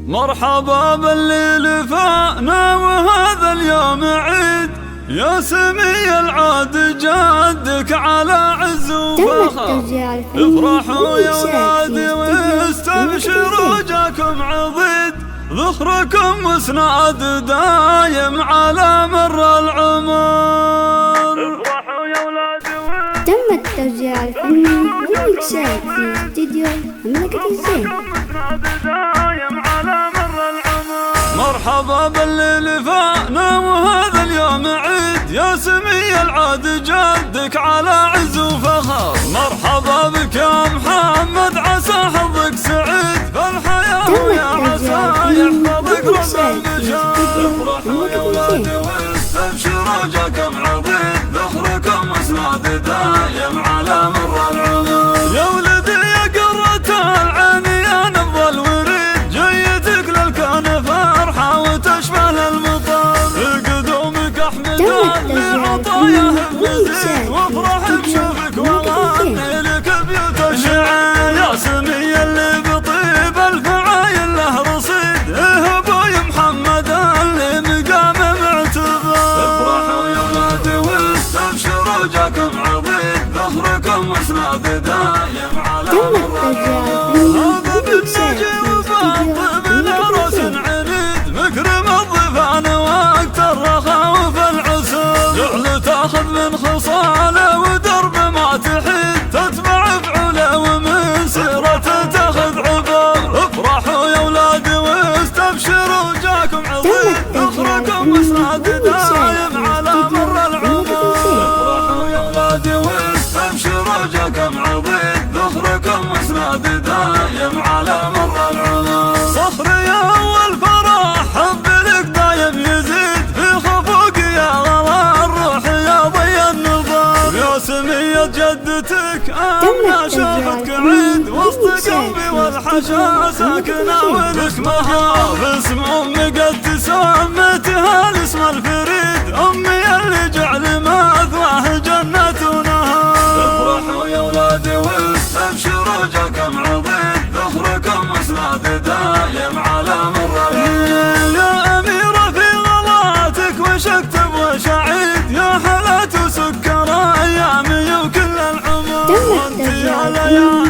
مرحبا باللي لفانا وهذا اليوم عيد، يا سمي العاد جدك على عز وفخر. افرحوا يا ولادي واستبشروا جاكم عضيد، ذخركم مسناد دايم على مر العمر. افرحوا يا ولادي تم التوزيع الفني والمكسات في استديو مملكة الزين. مرحبا باللي لفانا وهذا اليوم عيد، يا سمي العاد جدك على عز وفخر. مرحبا بك يا محمد عسى حظك سعيد فالحياة، ويا عسى يحفظك رب البشر. افرحوا يا ولادي واستبشروا جاكم عظيم، ذخركم مسناد دايم على مر العمر. يا ولدي يا قرة العين يا نبض الوريد، جيتك للكون فرحة وتشمل المطر. قدومك احمد لعطاياه بمزيد، وافرح بشوفك واغني لك بيوت الشعر. يا سمي اللي بطيب الفعايل له رصيد، ابوي محمد اللي مقامه معتبر. افرحوا يا ولادي واستبشروا جاكم عظيم، ذخركم مسناد دايم على مر العمر. هذا بالنجي وبالطيب العرس عنيد، مكرم الضيفان وقت الرخاء وفي العسر. جعل تاخذ من خصاله ودرب ما تحيد، تتبع فعوله ومن سيرته تاخذ عبر. افرحوا يا ولادي واستبشروا جاكم عظيم، ذخركم مسناد دايم على مر العمر. افرحوا يا ولادي واستبشروا جاكم عظيم، ذخركم مسناد دايم على مر العمر. صخري اول فرح حب لك دايم يزيد، في خفوق يا غلا الروح يا ضي النظر. يا سمية جدتك انا شوفتك عيد، وسط قلبي والحشا ساكنة ولاسمها. باسم امي قد سميتها الاسم الفريد، امي اللي جعل مثواه جنة ونهر. افرحوا يا ولادي واستبشروا جاكم عظيم، ذخركم مسناد دايم على مر العمر. يا أميرة في غلاتك وش اكتب وش اعيد، يا حلات وسكر ايامي وكل العمر. وانت يا ليالي